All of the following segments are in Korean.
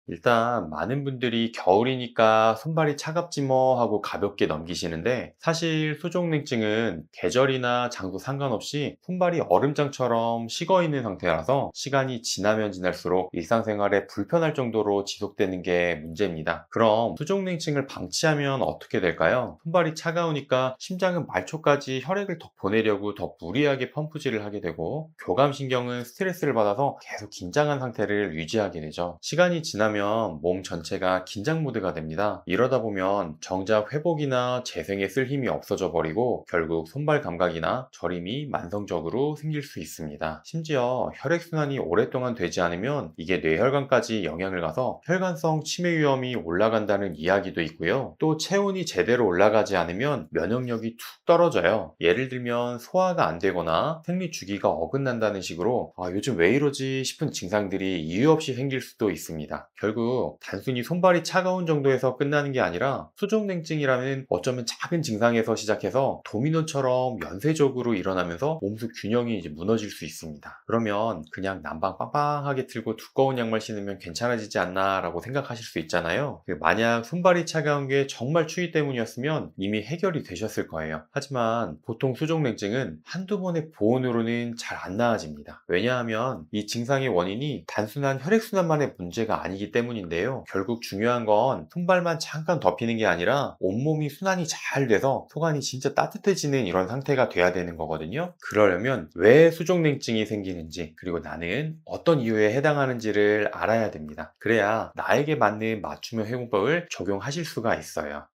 일단 많은 분들이 겨울이니까 손발이 차갑지 뭐 하고 가볍게 넘기시는데, 사실 수족냉증은 계절이나 장소 상관없이 손발이 얼음장처럼 식어 있는 상태라서 시간이 지나면 지날수록 일상생활에 불편할 정도로 지속되는 게 문제입니다. 그럼 수족냉증을 방치하면 어떻게 될까요? 손발이 차가우니까 심장은 말초까지 혈액을 더 보내려고 더 무리하게 펌프질을 하게 되고, 교감신경은 스트레스를 받아서 계속 긴장한 상태를 유지하게 되죠. 시간이 지나면 몸 전체가 긴장 모드가 됩니다. 이러다 보면 정작 회복이나 재생에 쓸 힘이 없어져 버리고 결국 손발 감각이나 저림이 만성적으로 생길 수 있습니다. 심지어 혈액순환이 오랫동안 되지 않으면 이게 뇌혈관까지 영향을 가서 혈관성 치매 위험이 올라간다는 이야기도 있고요. 또 체온이 제대로 올라가지 않으면 면역력이 툭 떨어져요. 예를 들면 소화가 안 되거나 생리 주기가 어긋난다는 식으로 요즘 왜 이러지 싶은 증상들이 이유 없이 생길 수도 있습니다. 결국 단순히 손발이 차가운 정도에서 끝나는 게 아니라 수족냉증이라는 어쩌면 작은 증상에서 시작해서 도미노처럼 연쇄적으로 일어나면서 몸속 균형이 이제 무너질 수 있습니다. 그러면 그냥 난방 빵빵하게 틀고 두꺼운 양말 신으면 괜찮아지지 않나 라고 생각하실 수 있잖아요. 만약 손발이 차가운 게 정말 추위 때문이었으면 이미 해결이 되셨을 거예요. 하지만 보통 수족냉증은 한두 번의 보온으로는 잘 안 나아집니다. 왜냐하면 이 증상의 원인이 단순한 혈액순환만의 문제가 아니기 때문인데요. 결국 중요한 건 손발만 잠깐 덮이는 게 아니라 온몸이 순환이 잘 돼서 속안이 진짜 따뜻해지는 이런 상태가 돼야 되는 거거든요. 그러려면 왜 수족냉증이 생기는지, 그리고 나는 어떤 이유에 해당하는지를 알아야 됩니다. 그래야 나에게 맞는 맞춤형 회복법을 적용하실 수가 있어요.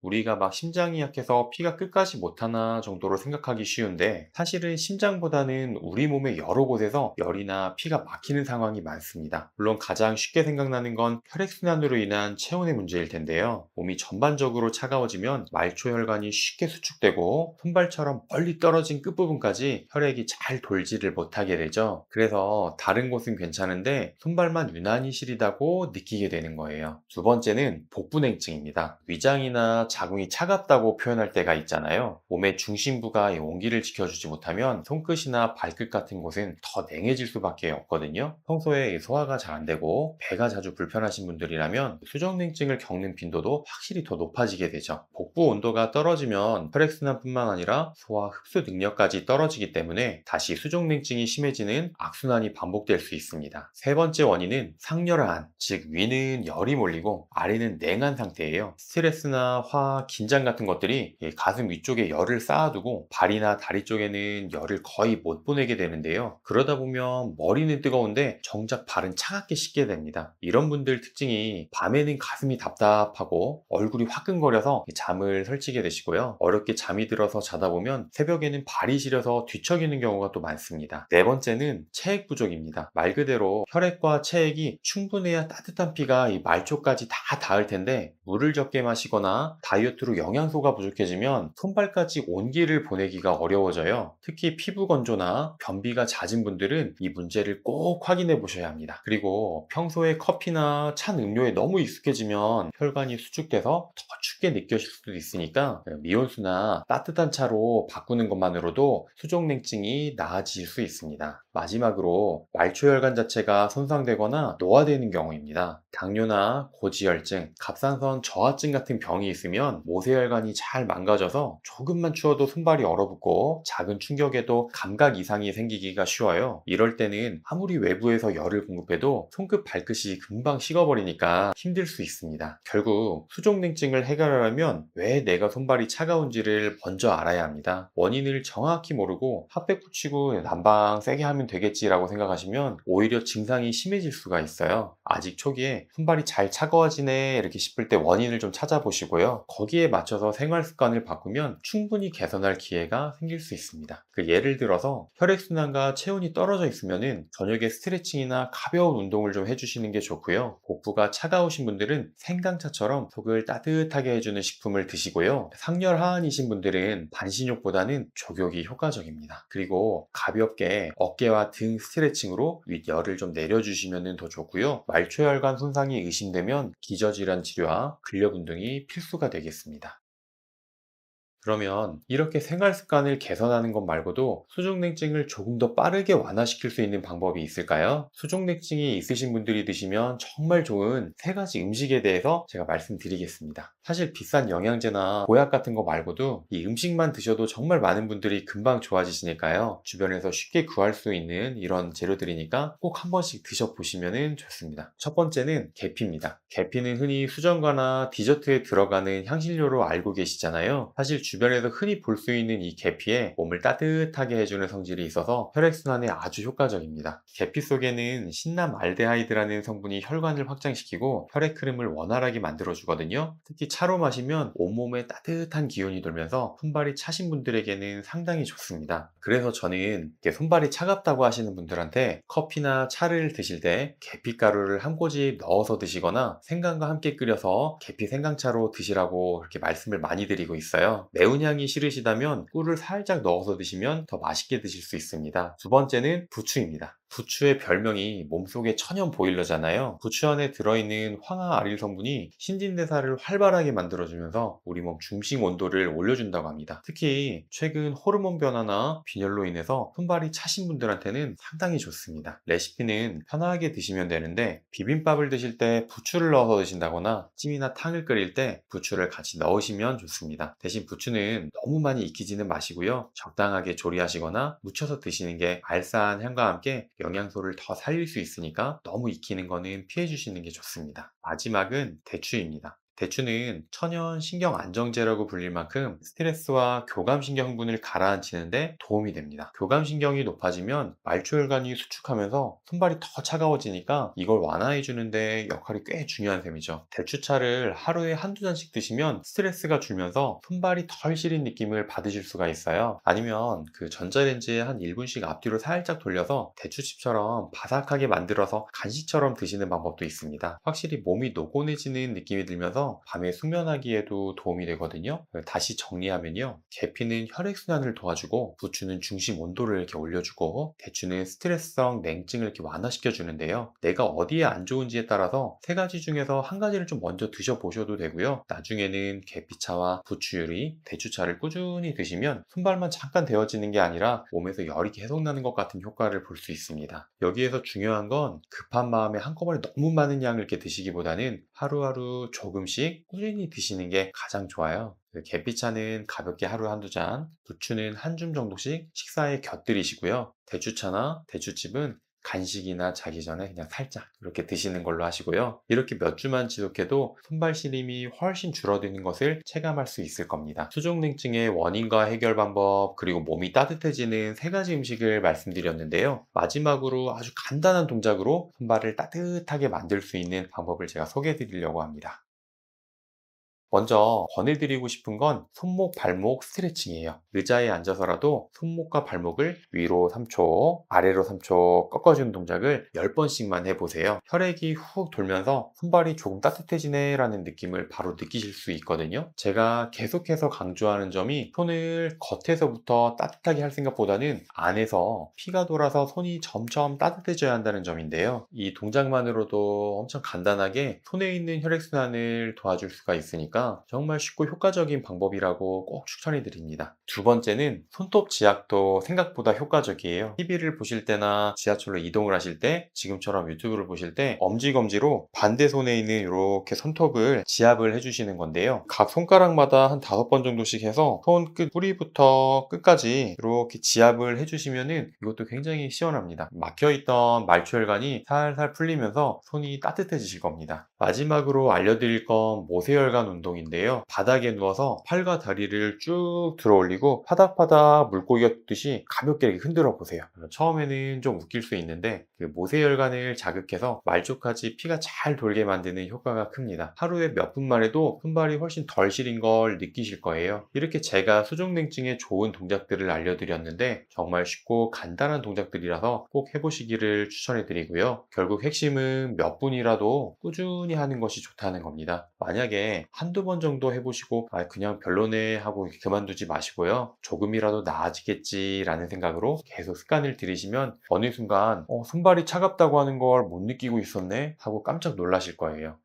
우리가 막 심장이 약해서 피가 끝까지 못하나 정도로 생각하기 쉬운데, 사실은 심장보다는 우리 몸의 여러 곳에서 열이나 피가 막히는 상황이 많습니다. 물론 가장 쉽게 생각나는 건 혈액순환으로 인한 체온의 문제일 텐데요. 몸이 전반적으로 차가워지면 말초혈관이 쉽게 수축되고 손발처럼 멀리 떨어진 끝부분까지 혈액이 잘 돌지를 못하게 되죠. 그래서 다른 곳은 괜찮은데 손발만 유난히 시리다고 느끼게 되는 거예요. 두 번째는 복부냉증입니다. 위장이나 자궁이 차갑다고 표현할 때가 있잖아요. 몸의 중심부가 이 온기를 지켜주지 못하면 손끝이나 발끝 같은 곳은 더 냉해질 수밖에 없거든요. 평소에 소화가 잘 안 되고 배가 자주 불편하신 분들이라면 수족냉증을 겪는 빈도도 확실히 더 높아지게 되죠. 복부 온도가 떨어지면 혈액순환뿐만 아니라 소화 흡수 능력까지 떨어지기 때문에 다시 수족냉증이 심해지는 악순환이 반복될 수 있습니다. 세 번째 원인은 상열한, 즉 위는 열이 몰리고 아래는 냉한 상태예요. 스트레스나 화, 긴장 같은 것들이 이 가슴 위쪽에 열을 쌓아두고 발이나 다리 쪽에는 열을 거의 못 보내게 되는데요. 그러다 보면 머리는 뜨거운데 정작 발은 차갑게 식게 됩니다. 이런 분들 특징이 밤에는 가슴이 답답하고 얼굴이 화끈거려서 잠을 설치게 되시고요. 어렵게 잠이 들어서 자다 보면 새벽에는 발이 시려서 뒤척이는 경우가 또 많습니다. 네 번째는 체액 부족입니다. 말 그대로 혈액과 체액이 충분해야 따뜻한 피가 이 말초까지 다 닿을 텐데, 물을 적게 마시거나 다이어트로 영양소가 부족해지면 손발까지 온기를 보내기가 어려워져요. 특히 피부 건조나 변비가 잦은 분들은 이 문제를 꼭 확인해 보셔야 합니다. 그리고 평소에 커피나 찬 음료에 너무 익숙해지면 혈관이 수축돼서 더 춥게 느껴질 수도 있으니까 미온수나 따뜻한 차로 바꾸는 것만으로도 수족냉증이 나아질 수 있습니다. 마지막으로 말초혈관 자체가 손상되거나 노화되는 경우입니다. 당뇨나 고지혈증, 갑상선 저하증 같은 병이 있으면 모세혈관이 잘 망가져서 조금만 추워도 손발이 얼어붙고 작은 충격에도 감각 이상이 생기기가 쉬워요. 이럴 때는 아무리 외부에서 열을 공급해도 손끝 발끝이 금방 식어버리니까 힘들 수 있습니다. 결국 수족냉증을 해결하려면 왜 내가 손발이 차가운지를 먼저 알아야 합니다. 원인을 정확히 모르고 핫팩 붙이고 난방 세게 하면 되겠지라고 생각하시면 오히려 증상이 심해질 수가 있어요. 아직 초기에 손발이 잘 차가워지네 이렇게 싶을 때 원인을 좀 찾아보시고요. 거기에 맞춰서 생활 습관을 바꾸면 충분히 개선할 기회가 생길 수 있습니다. 예를 들어서 혈액순환과 체온이 떨어져 있으면은 저녁에 스트레칭이나 가벼운 운동을 좀 해주시는 게 좋고요. 복부가 차가우신 분들은 생강차처럼 속을 따뜻하게 해주는 식품을 드시고요. 상열 하한이신 분들은 반신욕보다는 족욕이 효과적입니다. 그리고 가볍게 어깨와 등 스트레칭으로 윗열을 좀 내려주시면 더 좋고요. 말초혈관 손상이 의심되면 기저질환 치료와 근력 운동이 필수가 되겠습니다. 그러면 이렇게 생활 습관을 개선하는 것 말고도 수족냉증을 조금 더 빠르게 완화시킬 수 있는 방법이 있을까요? 수족냉증이 있으신 분들이 드시면 정말 좋은 세 가지 음식에 대해서 제가 말씀드리겠습니다. 사실 비싼 영양제나 보약 같은 거 말고도 이 음식만 드셔도 정말 많은 분들이 금방 좋아지시니까요. 주변에서 쉽게 구할 수 있는 이런 재료들이니까 꼭 한 번씩 드셔보시면 좋습니다. 첫 번째는 계피입니다. 계피는 흔히 수정과나 디저트에 들어가는 향신료로 알고 계시잖아요. 사실 주변에서 흔히 볼 수 있는 이 계피에 몸을 따뜻하게 해주는 성질이 있어서 혈액순환에 아주 효과적입니다. 계피 속에는 신남알데하이드라는 성분이 혈관을 확장시키고 혈액 흐름을 원활하게 만들어주거든요. 특히 차로 마시면 온몸에 따뜻한 기운이 돌면서 손발이 차신 분들에게는 상당히 좋습니다. 그래서 저는 이렇게 손발이 차갑다고 하시는 분들한테 커피나 차를 드실 때 계피가루를 한 꼬집 넣어서 드시거나 생강과 함께 끓여서 계피 생강차로 드시라고 그렇게 말씀을 많이 드리고 있어요. 매운 향이 싫으시다면 꿀을 살짝 넣어서 드시면 더 맛있게 드실 수 있습니다. 두 번째는 부추입니다. 부추의 별명이 몸속의 천연 보일러잖아요. 부추 안에 들어있는 황화아릴 성분이 신진대사를 활발하게 만들어주면서 우리 몸 중심 온도를 올려준다고 합니다. 특히 최근 호르몬 변화나 빈혈로 인해서 손발이 차신 분들한테는 상당히 좋습니다. 레시피는 편하게 드시면 되는데 비빔밥을 드실 때 부추를 넣어서 드신다거나 찜이나 탕을 끓일 때 부추를 같이 넣으시면 좋습니다. 대신 부추는 너무 많이 익히지는 마시고요. 적당하게 조리하시거나 무쳐서 드시는 게 알싸한 향과 함께 영양소를 더 살릴 수 있으니까 너무 익히는 거는 피해 주시는 게 좋습니다. 마지막은 대추입니다. 대추는 천연 신경 안정제라고 불릴 만큼 스트레스와 교감신경 흥분을 가라앉히는데 도움이 됩니다. 교감신경이 높아지면 말초혈관이 수축하면서 손발이 더 차가워지니까 이걸 완화해 주는데 역할이 꽤 중요한 셈이죠. 대추차를 하루에 한두 잔씩 드시면 스트레스가 줄면서 손발이 덜 시린 느낌을 받으실 수가 있어요. 아니면 그 전자레인지에 한 1분씩 앞뒤로 살짝 돌려서 대추칩처럼 바삭하게 만들어서 간식처럼 드시는 방법도 있습니다. 확실히 몸이 노곤해지는 느낌이 들면서 밤에 숙면하기에도 도움이 되거든요. 다시 정리하면요. 계피는 혈액순환을 도와주고 부추는 중심 온도를 이렇게 올려주고 대추는 스트레스성 냉증을 이렇게 완화시켜 주는데요. 내가 어디에 안 좋은지에 따라서 세 가지 중에서 한 가지를 좀 먼저 드셔보셔도 되고요. 나중에는 계피차와 부추유리, 대추차를 꾸준히 드시면 손발만 잠깐 데워지는 게 아니라 몸에서 열이 계속 나는 것 같은 효과를 볼 수 있습니다. 여기에서 중요한 건 급한 마음에 한꺼번에 너무 많은 양을 이렇게 드시기보다는 하루하루 조금씩 꾸준히 드시는 게 가장 좋아요. 계피차는 가볍게 하루 한두 잔, 부추는 한 줌 정도씩 식사에 곁들이시고요. 대추차나 대추즙은 간식이나 자기 전에 그냥 살짝 이렇게 드시는 걸로 하시고요. 이렇게 몇 주만 지속해도 손발 시림이 훨씬 줄어드는 것을 체감할 수 있을 겁니다. 수족냉증의 원인과 해결 방법, 그리고 몸이 따뜻해지는 세 가지 음식을 말씀드렸는데요. 마지막으로 아주 간단한 동작으로 손발을 따뜻하게 만들 수 있는 방법을 제가 소개해 드리려고 합니다. 먼저 권해드리고 싶은 건 손목, 발목 스트레칭이에요. 의자에 앉아서라도 손목과 발목을 위로 3초, 아래로 3초 꺾어주는 동작을 10번씩만 해보세요. 혈액이 훅 돌면서 손발이 조금 따뜻해지네 라는 느낌을 바로 느끼실 수 있거든요. 제가 계속해서 강조하는 점이 손을 겉에서부터 따뜻하게 할 생각보다는 안에서 피가 돌아서 손이 점점 따뜻해져야 한다는 점인데요. 이 동작만으로도 엄청 간단하게 손에 있는 혈액순환을 도와줄 수가 있으니까 정말 쉽고 효과적인 방법이라고 꼭 추천해 드립니다. 두 번째는 손톱 지압도 생각보다 효과적이에요. TV를 보실 때나 지하철로 이동을 하실 때 지금처럼 유튜브를 보실 때 엄지검지로 반대 손에 있는 이렇게 손톱을 지압을 해주시는 건데요. 각 손가락마다 한 5번 정도씩 해서 손끝 뿌리부터 끝까지 이렇게 지압을 해주시면은 이것도 굉장히 시원합니다. 막혀있던 말초혈관이 살살 풀리면서 손이 따뜻해지실 겁니다. 마지막으로 알려드릴 건 모세혈관 운동인데요. 바닥에 누워서 팔과 다리를 쭉 들어 올리고 파닥파닥 물고기가 듯이 가볍게 이렇게 흔들어 보세요. 처음에는 좀 웃길 수 있는데 그 모세혈관을 자극해서 말쪽까지 피가 잘 돌게 만드는 효과가 큽니다. 하루에 몇 분만 해도 손발이 훨씬 덜 시린 걸 느끼실 거예요. 이렇게 제가 수족냉증에 좋은 동작들을 알려드렸는데 정말 쉽고 간단한 동작들이라서 꼭 해보시기를 추천해 드리고요. 결국 핵심은 몇 분이라도 꾸준히 하는 것이 좋다는 겁니다. 만약에 한두 번 정도 해보시고 그냥 별로네 하고 그만두지 마시고요. 조금이라도 나아지겠지라는 생각으로 계속 습관을 들이시면 어느 순간 손발이 차갑다고 하는 걸 못 느끼고 있었네 하고 깜짝 놀라실 거예요.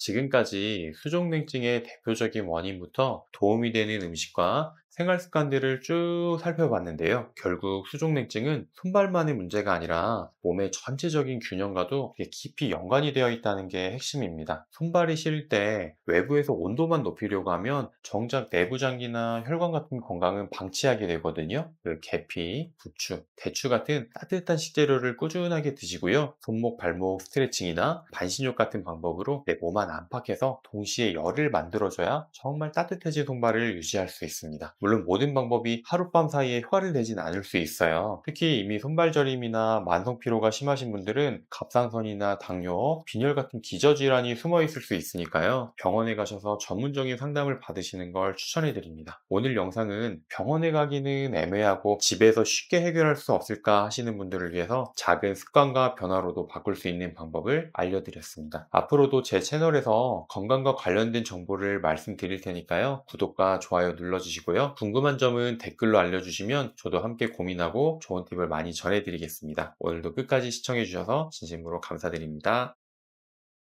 지금까지 수족냉증의 대표적인 원인부터 도움이 되는 음식과 생활 습관들을 쭉 살펴봤는데요. 결국 수족냉증은 손발만의 문제가 아니라 몸의 전체적인 균형과도 되게 깊이 연관이 되어 있다는 게 핵심입니다. 손발이 시릴 때 외부에서 온도만 높이려고 하면 정작 내부 장기나 혈관 같은 건강은 방치하게 되거든요. 그 계피, 부추, 대추 같은 따뜻한 식재료를 꾸준하게 드시고요. 손목, 발목 스트레칭이나 반신욕 같은 방법으로 내 몸 안 안팎에서 동시에 열을 만들어줘야 정말 따뜻해진 손발을 유지할 수 있습니다. 물론 모든 방법이 하룻밤 사이에 효과를 내진 않을 수 있어요. 특히 이미 손발 저림이나 만성 피로가 심하신 분들은 갑상선이나 당뇨, 빈혈 같은 기저질환이 숨어 있을 수 있으니까요. 병원에 가셔서 전문적인 상담을 받으시는 걸 추천해 드립니다. 오늘 영상은 병원에 가기는 애매하고 집에서 쉽게 해결할 수 없을까 하시는 분들을 위해서 작은 습관과 변화로도 바꿀 수 있는 방법을 알려드렸습니다. 앞으로도 제 채널에서 건강과 관련된 정보를 말씀드릴 테니까요. 구독과 좋아요 눌러주시고요. 궁금한 점은 댓글로 알려주시면 저도 함께 고민하고 좋은 팁을 많이 전해드리겠습니다. 오늘도 끝까지 시청해주셔서 진심으로 감사드립니다.